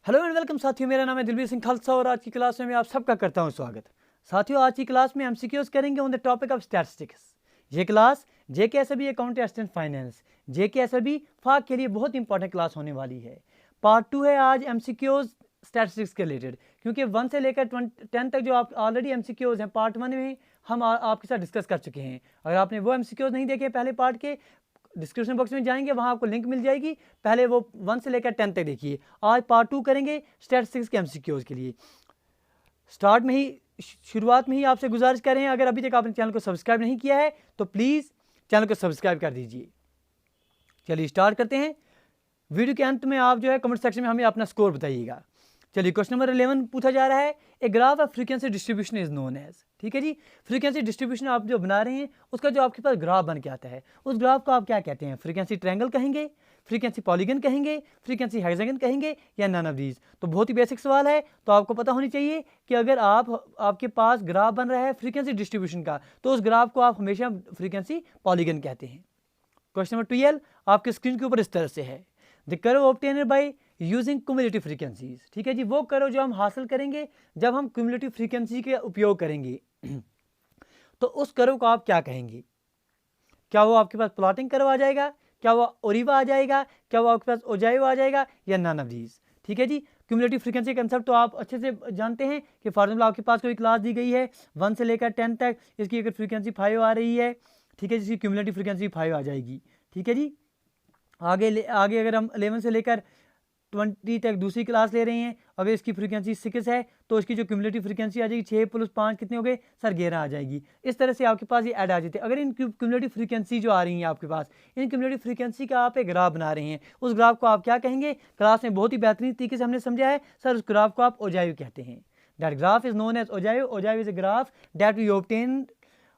Hello and welcome साथियों, मेरा नाम है दिलबीर सिंह खालसा और आज की क्लास में मैं आप सबका करता हूं स्वागत। साथियों, आज की क्लास में एमसीक्यूज करेंगे on the topic of statistics. ये क्लास जेकेएसएबी अकाउंट असिस्टेंट फाइनेंस जेकेएसएबी फाक के लिए बहुत इंपॉर्टेंट क्लास होने वाली है। पार्ट 2 है आज एमसीक्यूज स्टैटिस्टिक्स के रिलेटेड, क्योंकि 1 से लेकर 10 तक जो आप ऑलरेडी एमसीक्यूज हैं पार्ट 1 में हम आपके साथ डिस्कस कर चुके हैं। अगर आपने वो एमसीक्यूज नहीं देखे पहले पार्ट के, डिस्क्रिप्शन बॉक्स में जाएंगे, वहां आपको लिंक मिल जाएगी। पहले वो 1 से लेकर 10 तक देखिए। आज पार्ट 2 करेंगे स्टैटिस्टिक्स के एमसीक्यूज के लिए। स्टार्ट में ही शुरुआत में ही आपसे गुजारिश कर रहे हैं, अगर अभी तक आपने चैनल को सब्सक्राइब नहीं किया है तो प्लीज़ चैनल को सब्सक्राइब कर दीजिए। चलिए स्टार्ट करते हैं। वीडियो के अंत में आप जो है कमेंट सेक्शन में हमें अपना स्कोर बताइएगा। चलिए क्वेश्चन नंबर 11 पूछा जा रहा है, a graph of frequency distribution is known as. ठीक है जी, फ्रीक्वेंसी डिस्ट्रीब्यूशन आप जो बना रहे हैं उसका जो आपके पास ग्राफ बन के आता है, उस ग्राफ को आप क्या कहते हैं? फ्रीक्वेंसी ट्रायंगल कहेंगे, फ्रीक्वेंसी पॉलीगन कहेंगे, फ्रीक्वेंसी हेक्सागन कहेंगे, या नन ऑफ दीज? तो बहुत ही बेसिक सवाल है, तो आपको पता होनी चाहिए कि अगर आपके पास ग्राफ बन रहा है फ्रीक्वेंसी डिस्ट्रीब्यूशन का, तो उस ग्राफ को आप हमेशा फ्रीक्वेंसी पॉलीगन कहते हैं। क्वेश्चन नंबर 12 आपके स्क्रीन के ऊपर इस तरह से है, the curve obtained by using cumulative frequencies. ठीक है जी, वो कर्व जो हम हासिल करेंगे जब हम क्यूमुलेटिव फ्रीक्वेंसी के उपयोग करेंगे तो उस कर्व को आप क्या कहेंगे? क्या वो आपके पास प्लॉटिंग कर्व आ जाएगा, क्या वो ओरिवा आ जाएगा, क्या वो आपके पास ओजाइव आ जाएगा, या नन ऑफ दीज? ठीक है जी, क्यूमुलेटिव फ्रीक्वेंसी कंसेप्ट तो आप अच्छे से जानते हैं कि फॉर एग्जाम्पल आपके पास कोई क्लास दी गई है 1 से लेकर 10 तक, इसकी अगर फ्रीक्वेंसी 5 आ रही है, ठीक है, जिसकी क्यूमुलेटिव फ्रीक्वेंसी 5 आ जाएगी। ठीक है जी, आगे अगर हम 11 से लेकर 20 तक दूसरी क्लास ले रहे हैं, अगर इसकी फ्रीक्वेंसी 6 है तो इसकी जो क्यूमुलेटिव फ्रीक्वेंसी आ जाएगी 6 + 5 कितने हो गए सर? 11 आ जाएगी। इस तरह से आपके पास ये ऐड आ जाते हैं। अगर इन क्यूमुलेटिव फ्रीक्वेंसी जो आ रही हैं आपके पास, इन क्यूमुलेटिव फ्रीक्वेंसी का आप एक ग्राफ बना रहे हैं, उस ग्राफ को आप क्या कहेंगे? क्लास में बहुत ही बेहतरीन तरीके से हमने समझा है सर, उस ग्राफ को आप ओजाइव कहते हैं। That graph is known as ogive. Ogive is a graph that we obtain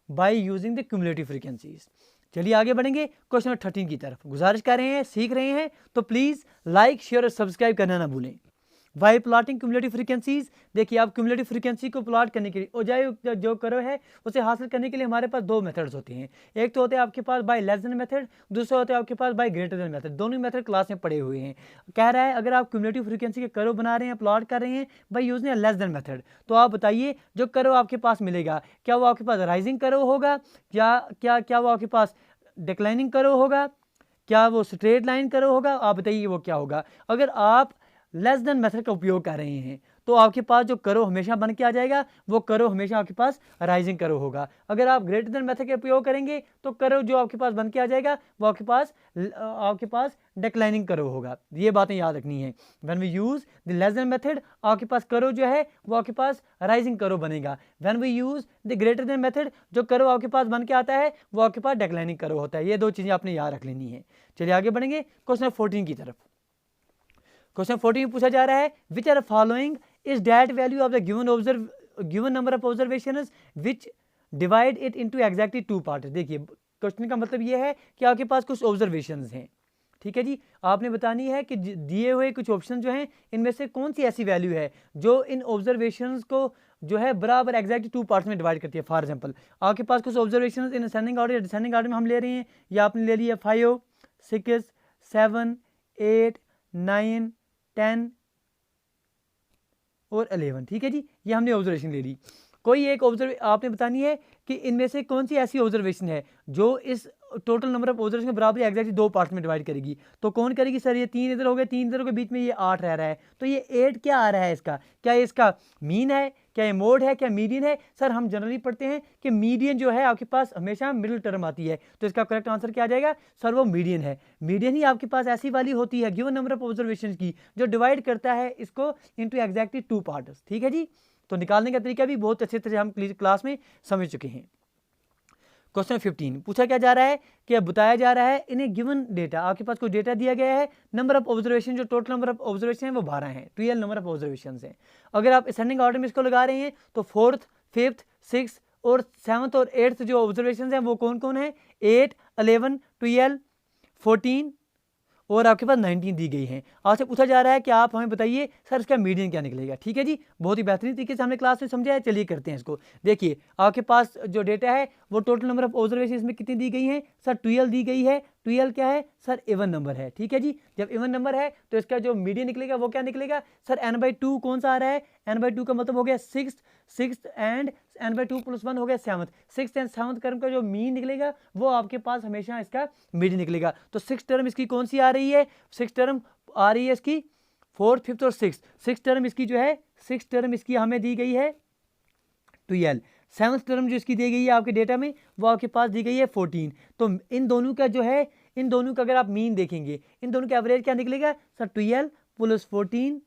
by using the cumulative frequencies. चलिए आगे बढ़ेंगे क्वेश्चन नंबर 13 की तरफ। गुजारिश कर रहे हैं, सीख रहे हैं तो प्लीज़ लाइक शेयर और सब्सक्राइब करना ना भूलें। वाई प्लॉटिंग क्यूमुलेटिव फ्रीक्वेंसीज, देखिए आप क्यूमुलेटिव फ्रीक्वेंसी को प्लॉट करने के लिए ओजाइव जो कर्व है उसे हासिल करने के लिए हमारे पास 2 मेथड्स होते हैं। एक तो होते हैं आपके पास बाय लेस देन मेथड, दूसरा होता है आपके पास बाय ग्रेटर देन मेथड। दोनों मेथड क्लास में पड़े हुए हैं। कह रहा है अगर आप क्यूमुलेटिव फ्रीक्वेंसी के कर्व बना रहे हैं, प्लॉट कर रहे हैं by using less than method, तो आप बताइए जो कर्व आपके पास मिलेगा, क्या वो आपके पास राइजिंग कर्व होगा, या क्या वो आपके पास डिक्लाइनिंग कर्व होगा, क्या वो स्ट्रेट लाइन कर्व होगा? आप बताइए वो क्या होगा। अगर आप लेस देन मेथड का उपयोग कर रहे हैं तो आपके पास जो कर्व हमेशा बन के आ जाएगा वो कर्व हमेशा आपके पास राइजिंग कर्व होगा। अगर आप ग्रेटर देन मेथड का उपयोग करेंगे तो कर्व जो आपके पास बन के आ जाएगा वो आपके पास डिक्लाइनिंग कर्व होगा। ये बातें याद रखनी है। When we use the less than method, आपके पास कर्व जो है वो आपके पास राइजिंग कर्व बनेगा। When we use the greater than method, जो कर्व आपके पास बन के आता है वो आपके पास डिक्लाइनिंग कर्व होता है। ये 2 चीजें आपने याद रख लेनी है। चलिए आगे बढ़ेंगे क्वेश्चन 14 की तरफ। क्वेश्चन 14 में पूछा जा रहा है, which are following is that value of the given number of observations which divide it into exactly 2 parts. देखिए क्वेश्चन का मतलब ये है कि आपके पास कुछ ऑब्जर्वेशंस हैं, ठीक है जी, आपने बतानी है कि दिए हुए कुछ ऑप्शन जो हैं इनमें से कौन सी ऐसी वैल्यू है जो इन ऑब्जर्वेशंस को जो है बराबर एग्जैक्टली 2 पार्ट्स में डिवाइड करती है। फॉर एग्जांपल आपके पास कुछ ऑब्जर्वेशंस इन असेंडिंग ऑर्डर या डिसेंडिंग ऑर्डर में हम ले रहे हैं, या आपने ले लिया 5, 6, 7, 8, 9, 10 और 11। ठीक है जी, ये हमने ऑब्जर्वेशन ले ली। कोई एक आपने बतानी है कि इनमें से कौन सी ऐसी ऑब्जर्वेशन है जो इस टोटल नंबर ऑफ ऑब्जर्वेशन के बराबर एग्जैक्टली 2 पार्ट्स में डिवाइड करेगी। तो कौन करेगी सर? ये 3 इधर हो गए, 3 इधर हो गए, बीच में ये 8 रह रहा है, तो ये 8 क्या आ रहा है इसका? क्या ये इसका मीन है, क्या ये मोड है, क्या मीडियन है? सर हम जनरली पढ़ते हैं कि मीडियन जो है आपके पास हमेशा मिडिल टर्म आती है, तो इसका करेक्ट आंसर क्या आ जाएगा सर? वो मीडियन है। मीडियन ही आपके पास ऐसी वाली होती है गिवन नंबर ऑफ ऑब्जर्वेशन की जो डिवाइड करता है इसको इनटू एग्जैक्टली 2 पार्ट्स। ठीक है जी, तो निकालने का तरीका भी बहुत अच्छे तरह हम क्लास में समझ चुके हैं। क्वेश्चन 15 पूछा क्या जा रहा है कि बताया जा रहा है इन्हें गिवन डेटा, आपके पास कोई डेटा दिया गया है, नंबर ऑफ ऑब्जर्वेशन, जो टोटल नंबर ऑफ ऑब्जर्वेशन है वो 12 है, 12 नंबर ऑफ ऑब्जर्वेशन है। अगर आप असेंडिंग ऑर्डर में इसको लगा रहे हैं तो 4th, 5th, 6th और 7th और 8th जो ऑब्जर्वेशन है वो कौन कौन है? 8, 11, 12, 14 और आपके पास 19 दी गई है। आपसे पूछा जा रहा है कि आप हमें बताइए सर इसका मीडियन क्या निकलेगा। ठीक है जी, बहुत ही बेहतरीन तरीके से हमने क्लास में समझा है। चलिए करते हैं इसको। देखिए आपके पास जो डेटा है वो टोटल नंबर ऑफ ऑब्जर्वेशन इसमें कितनी दी गई है सर, 12 दी गई है। 12 क्या है सर, इवन नंबर है। ठीक है जी, जब इवन नंबर है तो इसका जो मीडियन निकलेगा वो क्या निकलेगा सर, n/2 कौन सा आ रहा है, n/2 का मतलब हो गया सिक्स एंड n/2 + 1 हो गया 7th। 6th and 7th term का जो मीन निकलेगा वो आपके पास हमेशा इसका मीडियन निकलेगा। तो 6th टर्म इसकी कौन सी आ रही है, 6th टर्म आ रही है इसकी 4th, 5th और 6th टर्म इसकी जो है 6th टर्म इसकी हमें दी गई है 12। 7th टर्म जो इसकी दी गई है आपके डेटा में वो आपके पास दी गई है 14। तो इन दोनों का जो है, इन दोनों का अगर आप मीन देखेंगे, इन दोनों का एवरेज क्या निकलेगा सर, 12 + 14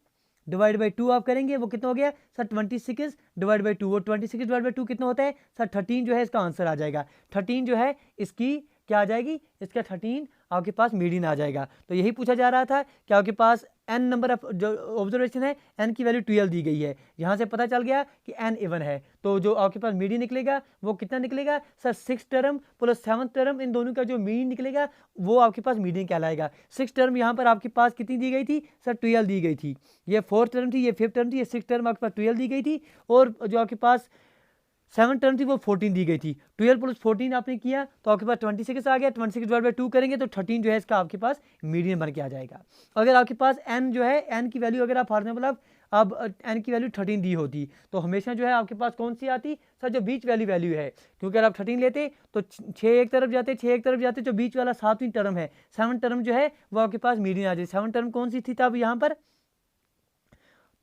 / 2 आप करेंगे वो कितना हो गया सर, 26 / 2। और 26 / 2 कितना होता है सर, 13 जो है इसका आंसर आ जाएगा। 13 जो है इसकी क्या आ जाएगी, इसका 13 आपके पास मीडियन आ जाएगा। तो यही पूछा जा रहा था कि आपके पास n नंबर ऑफ जो ऑब्जर्वेशन है n की वैल्यू 12 दी गई है। यहाँ से पता चल गया कि n इवन है, तो जो आपके पास मीडियन निकलेगा वो कितना निकलेगा sir, 6th term + 7th term, इन दोनों का जो मीन निकलेगा वो आपके पास मीडियन कहलाएगा। 6th टर्म यहाँ पर आपके पास कितनी दी गई थी सर, 12 दी गई थी। ये 4th टर्म थी, ये 5th टर्म थी, ये 6th टर्म आपके पास 12 दी गई थी। और जो आपके पास 7th टर्म थी वो 14 दी गई थी। 12 + 14 आपने किया तो आपके पास 26 आ गया। 26 / 2 करेंगे तो 13 जो है इसका आपके पास मीडियन बन के आ जाएगा। अगर आपके पास n जो है, n की वैल्यू अगर आप फॉर एग्जाम्पल अब n की वैल्यू 13 दी होती तो हमेशा जो है आपके पास कौन सी आती सर, जो बीच वाली वैल्यू है। क्योंकि अगर आप 13 लेते तो 6 एक तरफ जाते, 6 एक तरफ जाते, जो बीच वाला 7वीं टर्म है, 7th टर्म जो है वो आपके पास मीडियन आ जाए। 7th टर्म कौन सी थी तब यहाँ पर,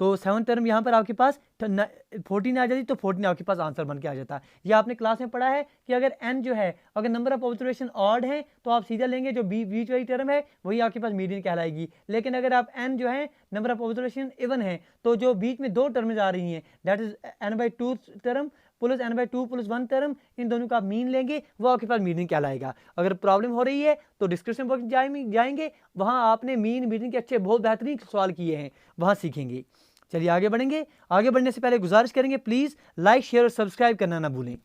तो 7th टर्म यहाँ पर आपके पास 14 आ जाती, तो 14 आपके पास आंसर बन के आ जाता। ये आपने क्लास में पढ़ा है कि अगर n जो है, अगर नंबर ऑफ ऑब्जर्वेशन ऑड है तो आप सीधा लेंगे जो बीच वाली टर्म है वही आपके पास मीडियन कहलाएगी। लेकिन अगर आप n जो है नंबर ऑफ ऑब्जर्वेशन इवन है तो जो बीच में दो टर्म्स आ रही हैं, that is n/2 term + n/2 + 1 term, इन दोनों का मीन लेंगे वो आपके पास मीडियन कहलाएगा। अगर प्रॉब्लम हो रही है तो डिस्क्रिप्शन बॉक्स जाएंगे, वहाँ आपने मीन मीडियन के अच्छे बहुत बेहतरीन सवाल किए हैं, वहाँ सीखेंगे। चलिए आगे बढ़ेंगे। आगे बढ़ने से पहले गुजारिश करेंगे प्लीज़ लाइक, शेयर और सब्सक्राइब करना ना भूलें,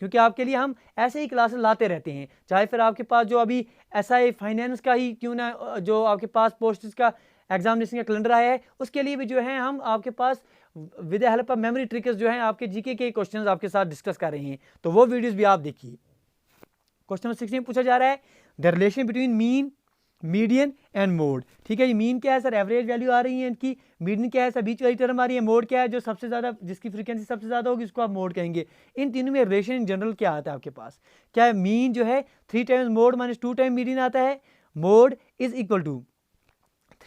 क्योंकि आपके लिए हम ऐसे ही क्लासेस लाते रहते हैं। चाहे फिर आपके पास जो अभी SI फाइनेंस का ही क्यों ना, जो आपके पास पोस्ट का एग्जामिनेशन का कैलेंडर आया है उसके लिए भी जो है हम आपके पास with the help of memory tricks जो है आपके GK के क्वेश्चंस आपके साथ डिस्कस कर रहे हैं, तो वो वीडियोस भी आप देखिए। क्वेश्चन नंबर 16 पूछा जा रहा है the relation between mean, median and mode. ठीक है, ये मीन क्या है सर, एवरेज वैल्यू आ रही है इनकी। मीडियन क्या है सर, बीच वाली टर्म आ रही है। मोड क्या है, जो सबसे ज़्यादा, जिसकी फ्रीक्वेंसी सबसे ज़्यादा होगी उसको आप मोड कहेंगे। इन तीनों में रिलेशन इन जनरल क्या आता है आपके पास, क्या है, मीन जो है 3 टाइम्स मोड - 2 टाइम मीडियन आता है। Mode is equal to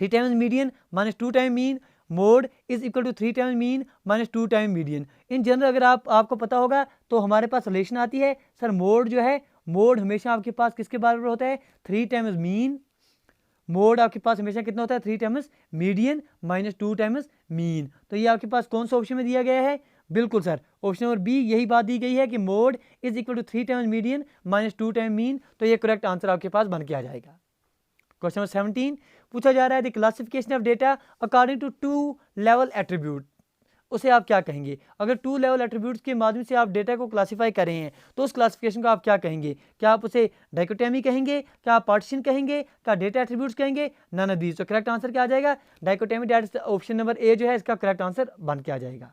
3 times median - 2 time mean. Mode is equal to 3 times mean - 2 time median. In general अगर आपको पता होगा तो हमारे पास रिलेशन आती है सर, मोड जो है, मोड हमेशा आपके पास किसके बराबर होता है, 3 टाइम्स मीन। मोड आपके पास हमेशा कितना होता है, 3 टाइम्स मीडियन - 2 टाइम्स मीन। तो ये आपके पास कौन सा ऑप्शन में दिया गया है, बिल्कुल सर ऑप्शन नंबर बी, यही बात दी गई है कि mode is equal to 3 times median - 2 time mean. तो ये करेक्ट आंसर आपके पास बन के आ जाएगा। क्वेश्चन नंबर 17 पूछा जा रहा है the classification of data according to 2 level attribute. उसे आप क्या कहेंगे, अगर 2 लेवल एट्रीब्यूट्स के माध्यम से आप डेटा को क्लासीफाई कर रहे हैं तो उस क्लासिफिकेशन को आप क्या कहेंगे, क्या आप उसे डाइकोटोमी कहेंगे, क्या आप पार्टीशन कहेंगे, क्या डेटा एट्रीब्यूट्स कहेंगे, नन ऑफ दीज। तो करेक्ट आंसर क्या आ जाएगा, dichotomy, that is option number A जो है इसका करेक्ट आंसर बन के आ जाएगा।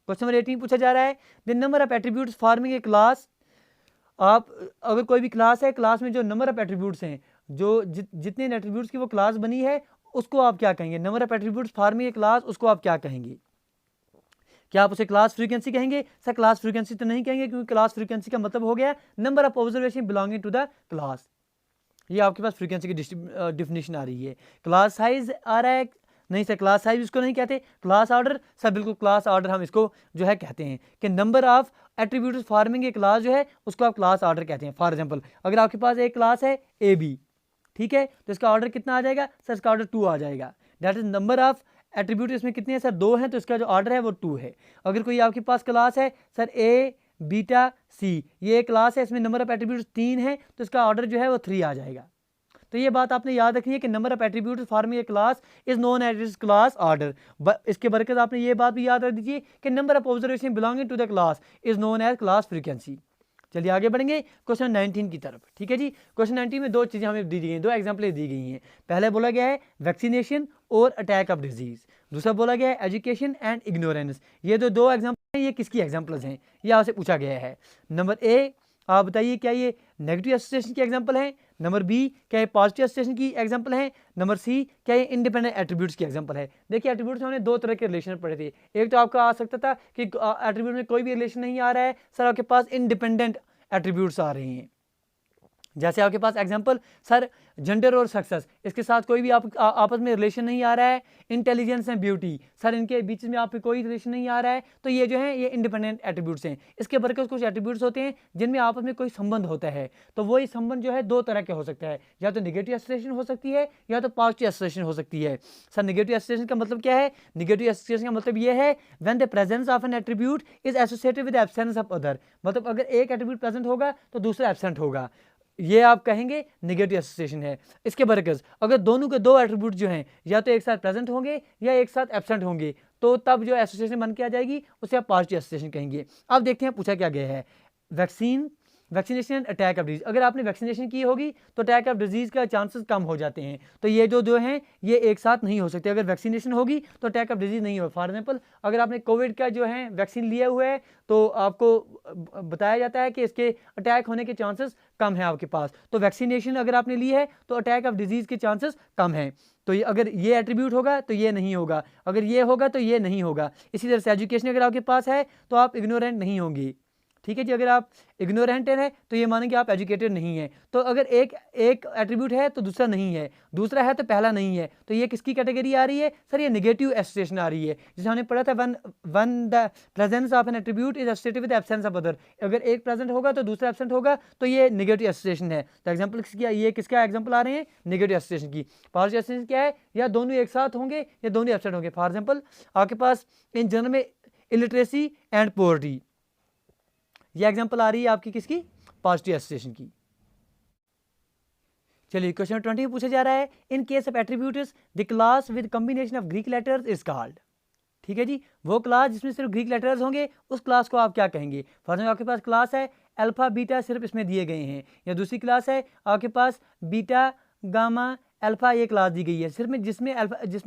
क्वेश्चन नंबर 18 पूछा जा रहा है the number of attributes forming a class. आप अगर कोई भी क्लास है, क्लास में जो नंबर ऑफ एट्रीब्यूट्स हैं, जो जितने एट्रीब्यूट्स की वो क्लास बनी है उसको आप क्या कहेंगे, number of attributes forming a class, उसको आप क्या कहेंगे, क्या आप उसे क्लास फ्रीक्वेंसी कहेंगे सर? क्लास फ्रीक्वेंसी तो नहीं कहेंगे, क्योंकि क्लास फ्रीक्वेंसी का मतलब हो गया number of observation belonging to the class. ये आपके पास फ्रीक्वेंसी की डिफिनेशन आ रही है। क्लास साइज आ रहा है, नहीं सर क्लास साइज इसको नहीं कहते, क्लास ऑर्डर सर, बिल्कुल क्लास ऑर्डर हम इसको जो है कहते हैं कि number of attributes forming a class जो है उसको आप क्लास ऑर्डर कहते हैं। फॉर एग्जांपल अगर आपके पास एक क्लास है AB, ठीक है, तो इसका ऑर्डर कितना आ जाएगा सर? इसका ऑर्डर 2 आ जाएगा। That is number of attribute इसमें कितने हैं सर? 2 हैं, तो इसका जो ऑर्डर है वो 2 है। अगर कोई आपके पास क्लास है सर A बीटा C, ये एक क्लास है, इसमें नंबर ऑफ एट्रीब्यूट्स 3 हैं, तो इसका ऑर्डर जो है वो 3 आ जाएगा। तो ये बात आपने याद रखनी है कि number of attributes forming a class is known as class order. इसके बरकत आपने ये बात भी याद रख दीजिए कि number of observation belonging to the class is known as class frequency. चलिए आगे बढ़ेंगे क्वेश्चन 19 की तरफ। ठीक है जी, क्वेश्चन 19 में दो चीज़ें हमें दी गई हैं, दो एग्जाम्पलें दी गई हैं। पहले बोला गया है वैक्सीनेशन और अटैक ऑफ डिजीज़, दूसरा बोला गया है एजुकेशन एंड इग्नोरेंस। ये दो एग्जाम्पल हैं, ये किसकी एग्जाम्पल्स हैं, ये आपसे पूछा गया है। नंबर ए, आप बताइए क्या ये नेगेटिव एसोसिएशन की एग्जाम्पल है, नंबर बी क्या ये पॉजिटिव एसोसिएशन की एग्जाम्पल है, नंबर सी क्या ये इंडिपेंडेंट एट्रीब्यूट्स की एग्जाम्पल है। देखिए एट्रीब्यूट्स में हमने दो तरह के रिलेशन पढ़े थे। एक तो आपका आ सकता था कि एट्रीब्यूट में कोई भी रिलेशन नहीं आ रहा है सर, आपके पास इंडिपेंडेंट एट्रीब्यूट्स आ रहे हैं। जैसे आपके पास एग्जांपल सर जेंडर और सक्सेस, इसके साथ कोई भी आपस में रिलेशन नहीं आ रहा है। इंटेलिजेंस एंड ब्यूटी, सर इनके बीच में आप कोई रिलेशन नहीं आ रहा है, तो ये जो है ये इंडिपेंडेंट एट्रीब्यूट्स हैं। इसके बरकस कुछ एट्रीब्यूट्स होते हैं जिनमें आपस में कोई संबंध होता है, तो वही संबंध जो है दो तरह के हो सकता है, या तो नेगेटिव एसोसिएशन हो सकती है या तो पॉजिटिव एसोसिएशन हो सकती है। सर नेगेटिव एसोसिएशन का मतलब क्या है? नेगेटिव एसोसिएशन का मतलब ये है when the presence of N attribute is associated with absence of other, मतलब अगर एक एट्रीब्यूट प्रेजेंट होगा तो दूसरा एब्सेंट होगा, ये आप कहेंगे नेगेटिव एसोसिएशन है। इसके बरकस अगर दोनों के दो एट्रीब्यूट जो हैं या तो एक साथ प्रेजेंट होंगे या एक साथ एब्सेंट होंगे, तो तब जो एसोसिएशन बन के आ जाएगी उसे आप पॉजिटिव एसोसिएशन कहेंगे। अब देखते हैं पूछा क्या गया है, vaccination and attack of disease. अगर आपने वैक्सीनेशन की होगी तो अटैक ऑफ डिजीज का चांसेस कम हो जाते हैं, तो ये जो हैं ये एक साथ नहीं हो सकते। अगर वैक्सीनेशन होगी तो अटैक ऑफ डिजीज नहीं हो। फॉर एग्जाम्पल अगर आपने कोविड का जो है वैक्सीन लिया हुआ है तो आपको बताया जाता है कि इसके अटैक होने के चांसेस कम है आपके पास, तो वैक्सीनेशन अगर आपने ली है तो अटैक ऑफ डिजीज के चांसेस कम हैं। तो अगर ये एट्रीब्यूट होगा तो ये नहीं होगा, अगर ये होगा तो ये नहीं होगा। इसी तरह से एजुकेशन अगर आपके पास है तो आप इग्नोरेंट नहीं होंगे। ठीक है जी, अगर आप इग्नोरेंट है तो ये मानेंगे आप एजुकेटेड नहीं है। तो अगर एक एट्रीब्यूट है तो दूसरा नहीं है, दूसरा है तो पहला नहीं है, तो ये किसकी कैटेगरी आ रही है सर? ये नेगेटिव एसोसिएशन आ रही है। जैसे हमने पढ़ा था one the presence of N attribute is associated with absence of other, अगर एक प्रेजेंट होगा तो दूसरा एब्सेंट होगा, तो ये नेगेटिव एसोसिएशन है। तो एग्जाम्पल ये किसका एग्जाम्पल आ रहे हैं? नेगेटिव एसोसिएशन की। पॉजिटिव एसोसिएशन क्या है? या दोनों एक साथ होंगे या दोनों एब्सेंट होंगे। फॉर एग्जाम्पल आपके पास इन जनरल में इलिटरेसी एंड पोवर्टी, ये एग्जांपल आ रही है आपकी किसकी? पॉजिटिव एसोसिएशन की। चलिए क्वेश्चन 20 में पूछा जा रहा है in case of attributes the class with combination of Greek letters is called. ठीक है जी, वो क्लास जिसमें सिर्फ ग्रीक लेटर्स होंगे उस क्लास को आप क्या कहेंगे? फॉर एग्जाम्पल आपके पास क्लास है अल्फा बीटा, सिर्फ इसमें दिए गए हैं, या दूसरी क्लास है आपके पास बीटा गामा अल्फा, ये क्लास दी गई है सिर्फ में जिसमें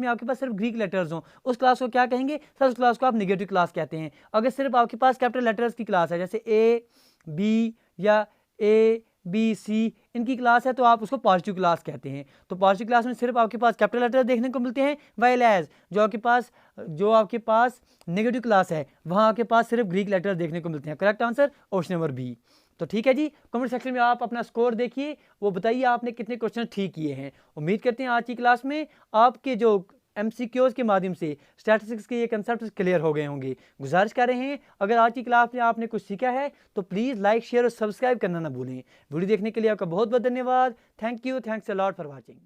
आपके पास सिर्फ ग्रीक लेटर्स हों, उस क्लास को क्या कहेंगे सर? उस क्लास को आप नेगेटिव क्लास कहते हैं। अगर सिर्फ आपके पास कैपिटल लेटर्स की क्लास है, जैसे ए बी या ए बी सी इनकी क्लास है, तो आप उसको पॉजिटिव क्लास कहते हैं। तो पॉजिटिव क्लास में सिर्फ आपके पास कैपिटल लेटर देखने को मिलते हैं, वाइल एज जो आपके पास नेगेटिव क्लास है वहाँ आपके पास सिर्फ ग्रीक लेटर देखने को मिलते हैं। Correct answer option number B. तो ठीक है जी, कमेंट सेक्शन में आप अपना स्कोर देखिए, वो बताइए आपने कितने क्वेश्चन ठीक किए हैं। उम्मीद करते हैं आज की क्लास में आपके जो MCQs के माध्यम से स्टैटिस्टिक्स के ये कंसेप्ट क्लियर हो गए होंगे। गुजारिश कर रहे हैं अगर आज की क्लास में आपने कुछ सीखा है तो प्लीज़ लाइक शेयर और सब्सक्राइब करना ना भूलें। वीडियो देखने के लिए आपका बहुत बहुत धन्यवाद। Thank you, thanks a lot for watching.